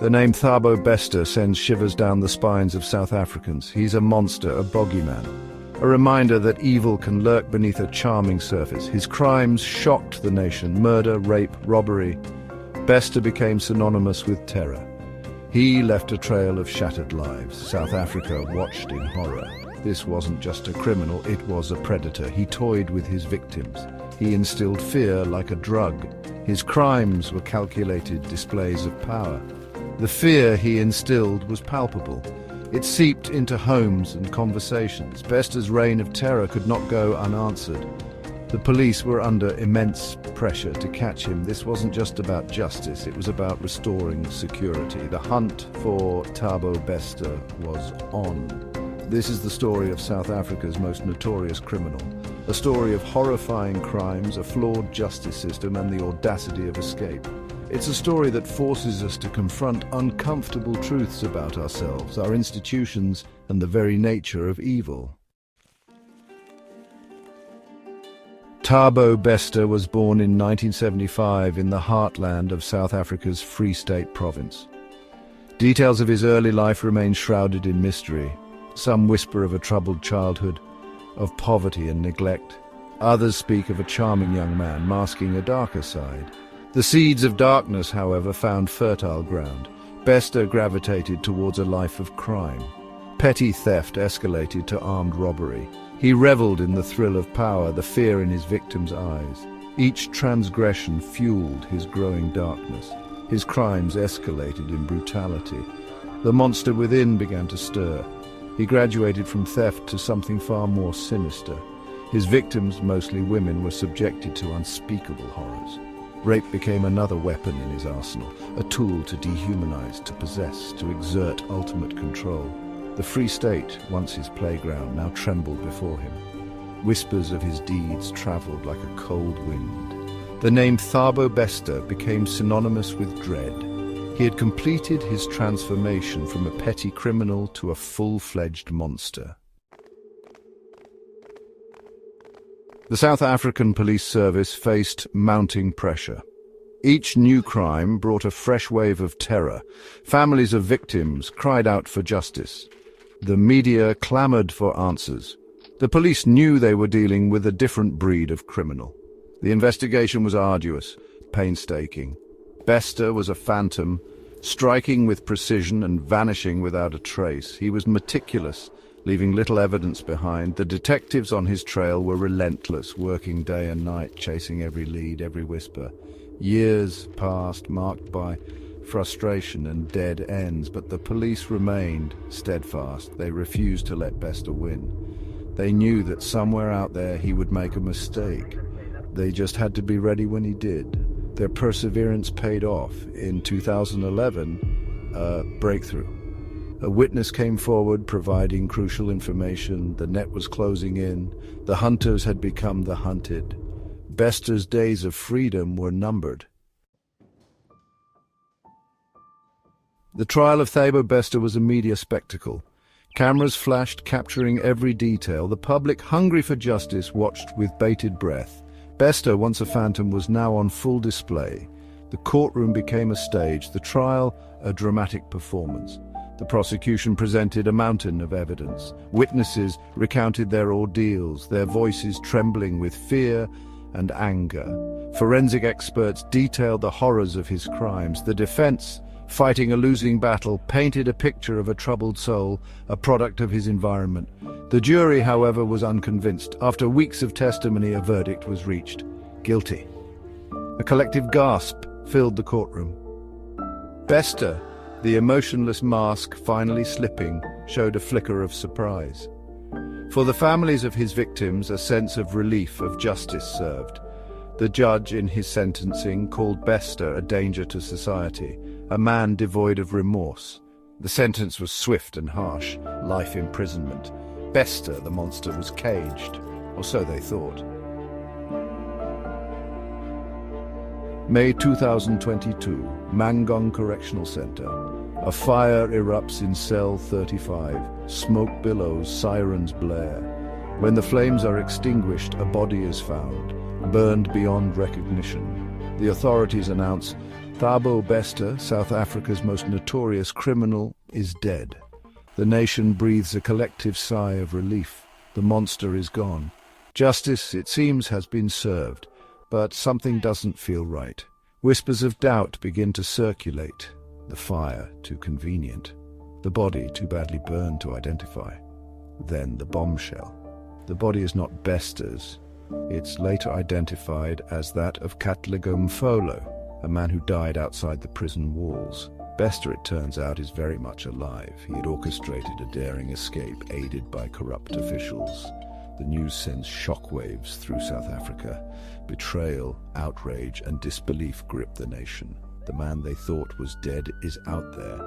The name Thabo Bester sends shivers down the spines of South Africans. He's a monster, a bogeyman, a reminder that evil can lurk beneath a charming surface. His crimes shocked the nation: murder, rape, robbery. Bester became synonymous with terror. He left a trail of shattered lives. South Africa watched in horror. This wasn't just a criminal, it was a predator. He toyed with his victims. He instilled fear like a drug. His crimes were calculated displays of power. The fear he instilled was palpable. It seeped into homes and conversations. Bester's reign of terror could not go unanswered. The police were under immense pressure to catch him. This wasn't just about justice, it was about restoring security. The hunt for Thabo Bester was on. This is the story of South Africa's most notorious criminal. A story of horrifying crimes, a flawed justice system, and the audacity of escape. It's a story that forces us to confront uncomfortable truths about ourselves, our institutions, and the very nature of evil. Thabo Bester was born in 1975 in the heartland of South Africa's Free State province. Details of his early life remain shrouded in mystery. Some whisper of a troubled childhood, of poverty and neglect. Others speak of a charming young man masking a darker side. The seeds of darkness, however, found fertile ground. Bester gravitated towards a life of crime. Petty theft escalated to armed robbery. He reveled in the thrill of power, the fear in his victims' eyes. Each transgression fueled his growing darkness. His crimes escalated in brutality. The monster within began to stir. He graduated from theft to something far more sinister. His victims, mostly women, were subjected to unspeakable horrors. Rape became another weapon in his arsenal, a tool to dehumanize, to possess, to exert ultimate control. The Free State, once his playground, now trembled before him. Whispers of his deeds traveled like a cold wind. The name Thabo Bester became synonymous with dread. He had completed his transformation from a petty criminal to a full-fledged monster. The South African police service faced mounting pressure. Each new crime brought a fresh wave of terror. Families of victims cried out for justice. The media clamored for answers. The police knew they were dealing with a different breed of criminal. The investigation was arduous, painstaking. Bester was a phantom, striking with precision and vanishing without a trace. He was meticulous, leaving little evidence behind. The detectives on his trail were relentless, working day and night, chasing every lead, every whisper. Years passed, marked by frustration and dead ends, but the police remained steadfast. They refused to let Bester win. They knew that somewhere out there he would make a mistake. They just had to be ready when he did. Their perseverance paid off. In 2011, a breakthrough. A witness came forward providing crucial information. The net was closing in. The hunters had become the hunted. Bester's days of freedom were numbered. The trial of Thabo Bester was a media spectacle. Cameras flashed, capturing every detail. The public, hungry for justice, watched with bated breath. Bester, once a phantom, was now on full display. The courtroom became a stage, the trial a dramatic performance. The prosecution presented a mountain of evidence. Witnesses recounted their ordeals, their voices trembling with fear and anger. Forensic experts detailed the horrors of his crimes. The defense, fighting a losing battle, painted a picture of a troubled soul, a product of his environment. The jury, however, was unconvinced. After weeks of testimony, a verdict was reached. Guilty. A collective gasp filled the courtroom. Bester, the emotionless mask finally slipping, showed a flicker of surprise. For the families of his victims, a sense of relief, of justice served. The judge, in his sentencing, called Bester a danger to society, a man devoid of remorse. The sentence was swift and harsh, life imprisonment. Bester, the monster, was caged, or so they thought. May 2022, Manguung Correctional Center. A fire erupts in cell 35. Smoke billows, sirens blare. When the flames are extinguished, a body is found, burned beyond recognition. The authorities announce Thabo Bester, South Africa's most notorious criminal, is dead. The nation breathes a collective sigh of relief. The monster is gone. Justice, it seems, has been served, but something doesn't feel right. Whispers of doubt begin to circulate. The fire, too convenient. The body, too badly burned to identify. Then the bombshell. The body is not Bester's. It's later identified as that of Katlego Mfolo, a man who died outside the prison walls. Bester, it turns out, is very much alive. He had orchestrated a daring escape, aided by corrupt officials. The news sends shockwaves through South Africa. Betrayal, outrage, and disbelief grip the nation. The man they thought was dead is out there,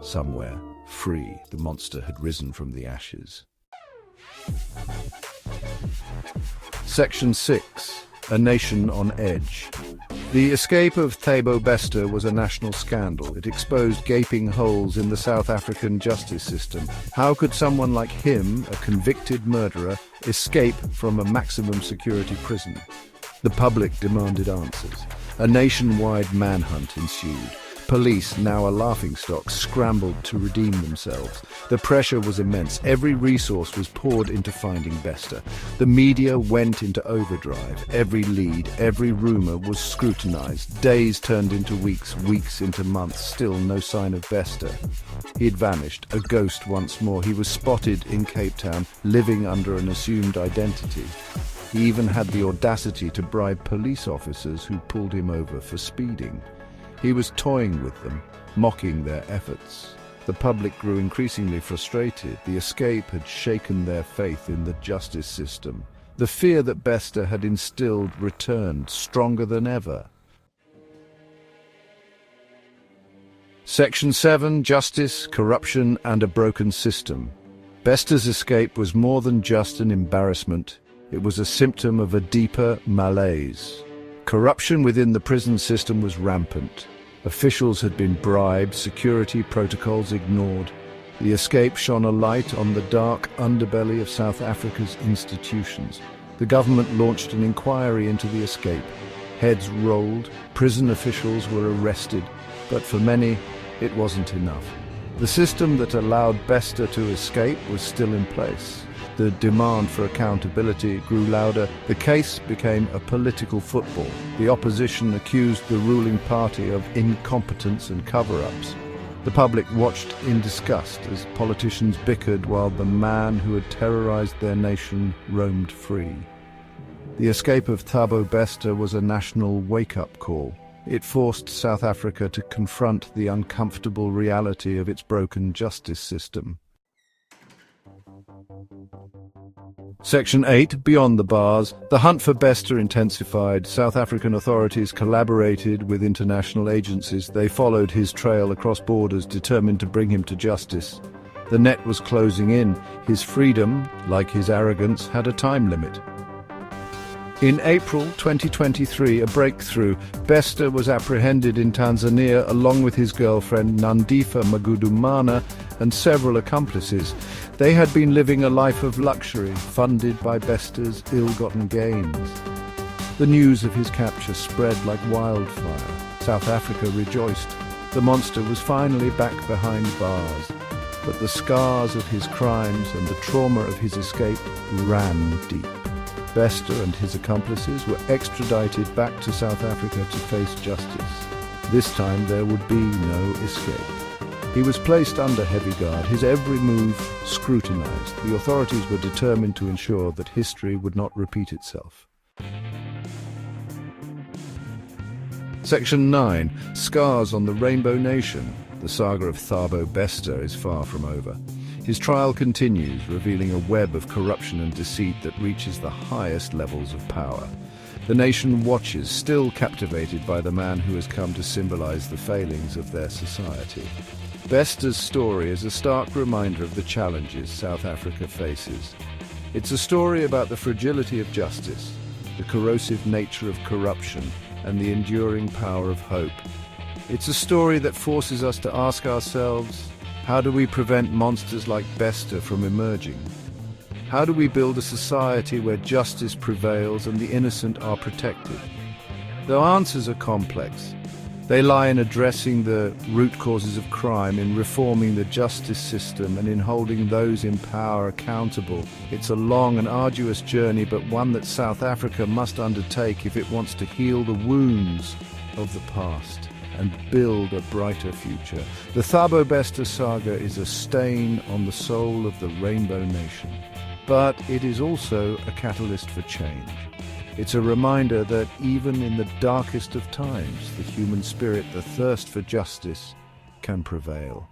somewhere, free. The monster had risen from the ashes. Section 6. A Nation on Edge. The escape of Thabo Bester was a national scandal. It exposed gaping holes in the South African justice system. How could someone like him, a convicted murderer, escape from a maximum security prison? The public demanded answers. A nationwide manhunt ensued. Police, now a laughingstock, scrambled to redeem themselves. The pressure was immense. Every resource was poured into finding Bester. The media went into overdrive. Every lead, every rumor was scrutinized. Days turned into weeks, weeks into months. Still no sign of Bester. He had vanished, a ghost once more. He was spotted in Cape Town, living under an assumed identity. He even had the audacity to bribe police officers who pulled him over for speeding. He was toying with them, mocking their efforts. The public grew increasingly frustrated. The escape had shaken their faith in the justice system. The fear that Bester had instilled returned, stronger than ever. Section 7. Justice, Corruption, and a Broken System. Bester's escape was more than just an embarrassment. It was a symptom of a deeper malaise. Corruption within the prison system was rampant. Officials had been bribed, security protocols ignored. The escape shone a light on the dark underbelly of South Africa's institutions. The government launched an inquiry into the escape. Heads rolled, prison officials were arrested, but for many, it wasn't enough. The system that allowed Bester to escape was still in place. The demand for accountability grew louder. The case became a political football. The opposition accused the ruling party of incompetence and cover-ups. The public watched in disgust as politicians bickered while the man who had terrorized their nation roamed free. The escape of Thabo Bester was a national wake-up call. It forced South Africa to confront the uncomfortable reality of its broken justice system. Section 8. Beyond the Bars. The hunt for Bester intensified. South African authorities collaborated with international agencies. They followed his trail across borders, determined to bring him to justice. The net was closing in. His freedom, like his arrogance, had a time limit. In April 2023, a breakthrough. Bester was apprehended in Tanzania along with his girlfriend Nandifa Magudumana and several accomplices. They had been living a life of luxury, funded by Bester's ill-gotten gains. The news of his capture spread like wildfire. South Africa rejoiced. The monster was finally back behind bars. But the scars of his crimes and the trauma of his escape ran deep. Bester and his accomplices were extradited back to South Africa to face justice. This time there would be no escape. He was placed under heavy guard, his every move scrutinized. The authorities were determined to ensure that history would not repeat itself. Section 9. Scars on the Rainbow Nation. The saga of Thabo Bester is far from over. His trial continues, revealing a web of corruption and deceit that reaches the highest levels of power. The nation watches, still captivated by the man who has come to symbolize the failings of their society. Bester's story is a stark reminder of the challenges South Africa faces. It's a story about the fragility of justice, the corrosive nature of corruption, and the enduring power of hope. It's a story that forces us to ask ourselves, how do we prevent monsters like Bester from emerging? How do we build a society where justice prevails and the innocent are protected? The answers are complex, They lie in addressing the root causes of crime, in reforming the justice system, and in holding those in power accountable. It's a long and arduous journey, but one that South Africa must undertake if it wants to heal the wounds of the past and build a brighter future. The Thabo Bester saga is a stain on the soul of the Rainbow Nation, but it is also a catalyst for change. It's a reminder that even in the darkest of times, the human spirit, the thirst for justice, can prevail.